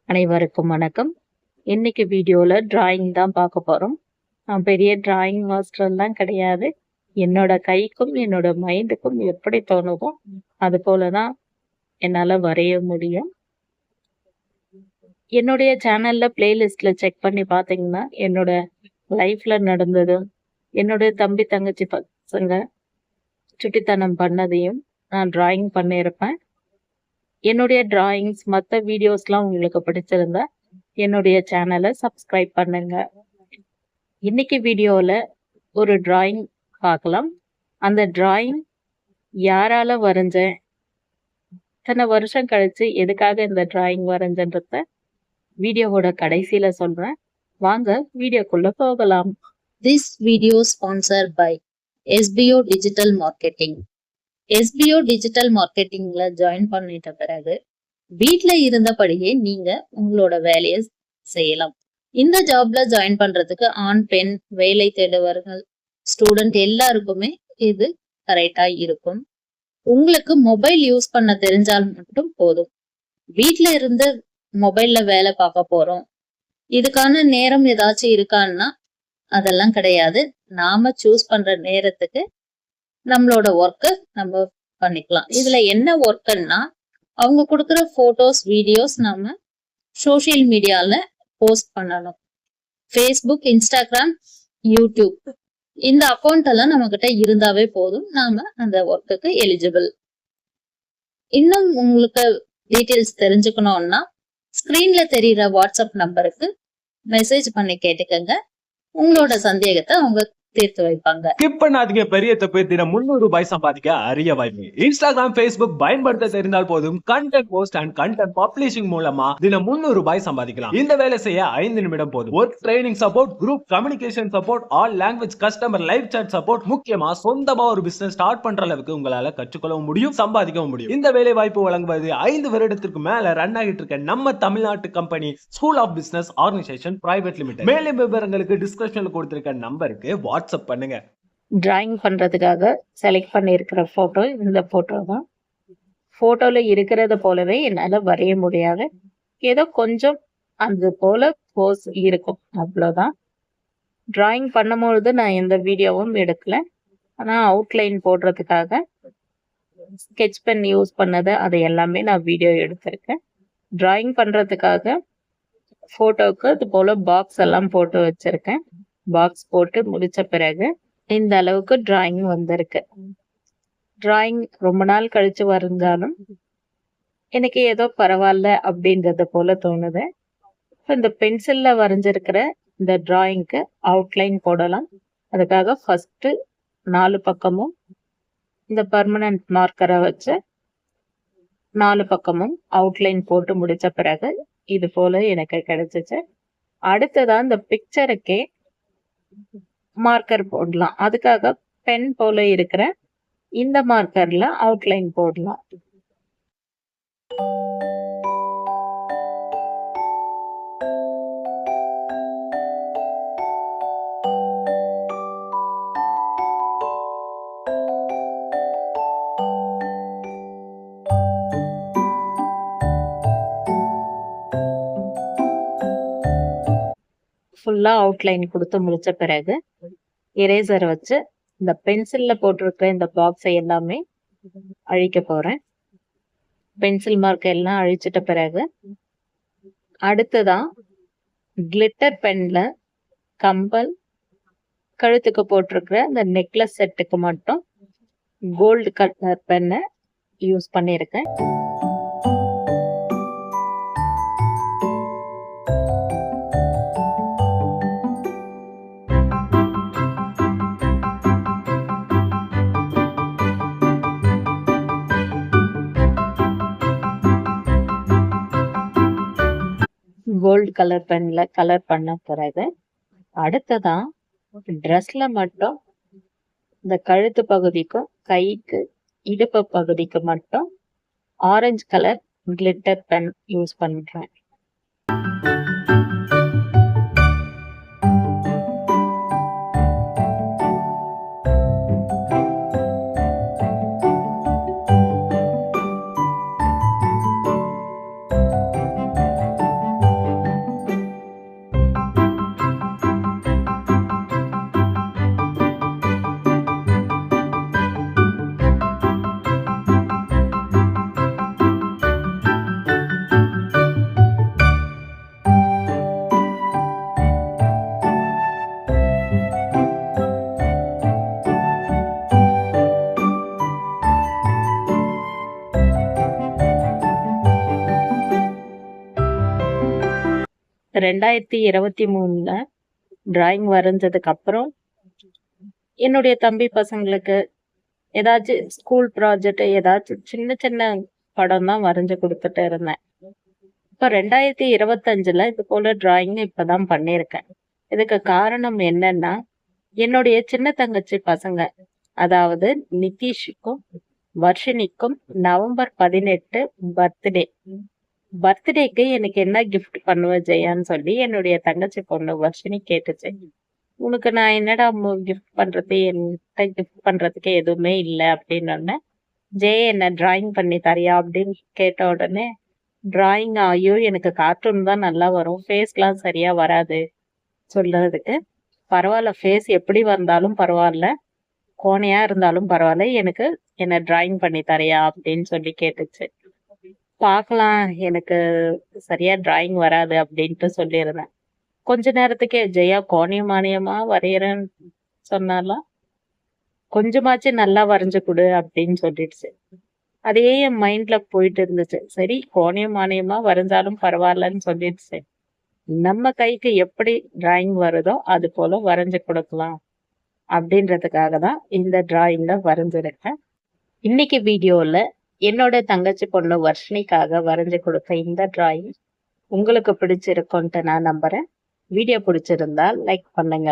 அனைவருக்கும் வணக்கம். இன்னைக்கு வீடியோல டிராயிங் தான் பார்க்க போறோம். நான் பெரிய டிராயிங் மாஸ்டர்லாம் கிடையாது. என்னோட கைக்கும் என்னோட மைண்டுக்கும் எப்படி தோணுதோ அது போல தான் என்னால வரைய முடியும். என்னுடைய சேனல்ல பிளேலிஸ்ட்ல செக் பண்ணி பார்த்தீங்கன்னா என்னோட லைஃப்ல நடந்தது, என்னுடைய தம்பி தங்கச்சி பசங்க சுட்டித்தனம் பண்ணதையும் நான் டிராயிங் பண்ணியிருப்பேன். என்னுடைய டிராயிங்ஸ் மற்ற வீடியோஸ்லாம் உங்களுக்கு பிடிச்சிருந்தா என்னுடைய சேனலை சப்ஸ்கிரைப் பண்ணுங்க. இன்னைக்கு வீடியோல ஒரு டிராயிங் பார்க்கலாம். அந்த டிராயிங் யாரால வரைஞ்சேன், இத்தனை வருஷம் கழிச்சு எதுக்காக இந்த டிராயிங் வரைஞ்சன்றத வீடியோவோட கடைசியில சொல்றேன். வாங்க வீடியோக்குள்ள போகலாம். This video sponsored by SBO Digital Marketing. SBO Digital Marketingல ஜாயின் பண்ணிட்ட பிறகு வீட்ல இருந்தபடியே நீங்க உங்களோட வேலையை செய்யலாம். இந்த ஜாப்ல ஜாயின் பண்றதுக்கு ஆண் பெண் வேலை தேடுவர்கள் ஸ்டூடெண்ட் எல்லாருக்குமே இது கரெக்டா இருக்கும். உங்களுக்கு மொபைல் யூஸ் பண்ண தெரிஞ்சால் மட்டும் போதும். வீட்ல இருந்து மொபைல்ல வேலை பார்க்க போறோம், இதுக்கான நேரம் ஏதாச்சும் இருக்கான்னா அதெல்லாம் கிடையாது. நாம சூஸ் பண்ற நேரத்துக்கு நம்மளோட ஒர்க்கை நம்ம பண்ணிக்கலாம். இதுல என்ன ஒர்க்குன்னா, அவங்க கொடுக்குற போட்டோஸ் வீடியோஸ் நாம சோசியல் மீடியால போஸ்ட் பண்ணணும். ஃபேஸ்புக், இன்ஸ்டாகிராம், யூடியூப் இந்த அக்கௌண்ட் எல்லாம் நம்ம கிட்ட இருந்தாவே போதும், நாம அந்த ஒர்க்குக்கு எலிஜிபிள். இன்னும் உங்களுக்கு டீட்டெயில்ஸ் தெரிஞ்சுக்கணும்னா ஸ்கிரீன்ல தெரியுற வாட்ஸ்அப் நம்பருக்கு மெசேஜ் பண்ணி கேட்டுக்கங்க. உங்களோட சந்தேகத்தை அவங்க தீர்த்து வைப்பாங்க. ஸ்கிப் பண்ணாதீங்க. பெரிய தப்பு. தினம் 300 ரூபாய் சம்பாதிக்க அரிய வாய்ப்பு. இன்ஸ்டாகிராம், ஃபேஸ்புக் பயன்படுத்த தெரிந்தால் போதும், content post and content publishing மூலமா தினம் 300 ரூபாய் சம்பாதிக்கலாம். இந்த வேலை செய்ய 5 நிமிடம் போதும். Work training support, group communication support, all language customer live chat support, முக்கியமா சொந்தமா ஒரு பிசினஸ் ஸ்டார்ட் பண்ற அளவுக்கு உங்களால கற்றுக்கொள்ளவும் முடியும், சம்பாதிக்கவும் முடியும். இந்த வேலை வாய்ப்பு வழங்குவது 5 வருடத்திற்கு மேல ரன் ஆகிட்டு இருக்க நம்ம தமிழ்நாட்டு company school of business organisation private limited. மேலும் விவரங்களுக்கு டிஸ்கிரிப்ஷன்ல கொடுத்திருக்க நம்பருக்கு வாட்ஸ்அப் பண்ணுங்க. டிராயிங் பண்றதுக்காக செலக்ட் பண்ணியிருக்கிற போட்டோ இந்த போட்டோ தான். போட்டோல இருக்கிறத போலவே என்னால வரைய முடியாது. ஏதோ கொஞ்சம் அது போல போஸ் இருக்கும், அவ்வளோதான். டிராயிங் பண்ணும்பொழுது நான் எந்த வீடியோவும் எடுக்கல. ஆனா அவுட்லைன் போடுறதுக்காக ஸ்கெட்ச் பென் யூஸ் பண்ணது அது எல்லாமே நான் வீடியோ எடுத்திருக்கேன். டிராயிங் பண்றதுக்காக போட்டோக்கு இது போல பாக்ஸ் எல்லாம் போட்டு வச்சிருக்கேன். பாக்ஸ் போட்டு முடிச்ச பிறகு இந்த அளவுக்கு டிராயிங் வந்திருக்கு. டிராயிங் ரொம்ப நாள் கழிச்சு வரைஞ்சாலும் எனக்கு ஏதோ பரவாயில்ல அப்படின்றது போல தோணுது. இந்த பென்சில்ல வரைஞ்சிருக்கிற இந்த டிராயிங்க்கு அவுட்லைன் போடலாம். அதுக்காக ஃபர்ஸ்ட் 4 பக்கமும் இந்த பர்மனன்ட் மார்க்கரை வச்சு 4 பக்கமும் அவுட்லைன் போட்டு முடிச்ச பிறகு இது போல எனக்கு கிடைச்சிச்சு. அடுத்ததான் இந்த பிக்சருக்கே மார்க்கர் போடலாம். அதுக்காக பென் போல இருக்கிற இந்த மார்க்கர்ல அவுட்லைன் போடலாம். ஃபுல்லா அவுட்லைன் கொடுத்து முடிச்ச பிறகு எரேசர் வச்சு இந்த பென்சில்ல போட்டிருக்கிற இந்த பாக்ஸை எல்லாமே அழிக்க போறேன். பென்சில் மார்க் எல்லாம் அழிச்சிட்ட பிறகு அடுத்ததான் கிளிட்டர் பென்ல கம்பல், கழுத்துக்கு போட்டிருக்கிற இந்த நெக்லஸ் செட்டுக்கு மட்டும் கோல்டு கலர் பென்னை யூஸ் பண்ணியிருக்கேன். கோல்டு கலர் பென்ல கலர் பண்ண பிறகு அடுத்ததான் ட்ரெஸ்ல மட்டும் இந்த கழுத்து பகுதிக்கும் கைக்கு இடுப்பு பகுதிக்கு மட்டும் orange colour glitter pen use பண்றேன். 2023ல டிராயிங் வரைஞ்சதுக்கு அப்புறம் என்னுடைய தம்பி பசங்களுக்கு ஏதாச்சும் ஸ்கூல் ப்ராஜெக்ட் ஏதாச்சும் சின்ன சின்ன படம் தான் வரைஞ்சு கொடுத்துட்டு இருந்தேன். இப்போ 2025ல இது போல டிராயிங் இப்பதான் பண்ணியிருக்கேன். இதுக்கு காரணம் என்னன்னா, என்னுடைய சின்ன தங்கச்சி பசங்க, அதாவது நிதிஷுக்கும் வர்ஷினிக்கும் நவம்பர் 18 பர்த்டேக்கு எனக்கு என்ன கிஃப்ட் பண்ணுவ ஜெயான்னு சொல்லி என்னுடைய தங்கச்சி பொண்ணு வர்ஷினி கேட்டுச்சு. உனக்கு நான் என்னடா கிஃப்ட் பண்றது, என்கிட்ட கிஃப்ட் பண்றதுக்கு எதுவுமே இல்லை அப்படின்னு. ஜெய என்ன டிராயிங் பண்ணி தரியா அப்படின்னு கேட்ட உடனே, டிராயிங் ஐயோ எனக்கு கார்ட்டூன் தான் நல்லா வரும், ஃபேஸ்லாம் சரியா வராது சொல்றதுக்கு, பரவாயில்ல ஃபேஸ் எப்படி வந்தாலும் பரவாயில்ல, கோணையா இருந்தாலும் பரவாயில்ல, எனக்கு என்ன டிராயிங் பண்ணி தரியா அப்படின்னு சொல்லி கேட்டுச்சு. பார்க்கலாம், எனக்கு சரியா டிராயிங் வராது அப்படின்ட்டு சொல்லியிருந்தேன். கொஞ்ச நேரத்துக்கே ஜெயா கோணியம் மானியமா வரையறேன்னு சொன்னாலாம், கொஞ்சமாச்சும் நல்லா வரைஞ்சு கொடு அப்படின்னு சொல்லிடுச்சு. அதே என் மைண்ட்ல போயிட்டு இருந்துச்சு. சரி கோணியம் மானியமா வரைஞ்சாலும் பரவாயில்லன்னு சொல்லிடுச்சு. நம்ம கைக்கு எப்படி டிராயிங் வருதோ அது போல வரைஞ்சு கொடுக்கலாம் அப்படின்றதுக்காக தான் இந்த டிராயிங்ல வரைஞ்சிருக்கேன். இன்னைக்கு வீடியோல என்னோட தங்கச்சி பொண்ணு வர்ஷினிக்காக வரைஞ்சு கொடுத்த இந்த டிராயிங் உங்களுக்கு பிடிச்சிருக்கும்ட்டு நான் நம்புறேன். வீடியோ பிடிச்சிருந்தா லைக் பண்ணுங்க.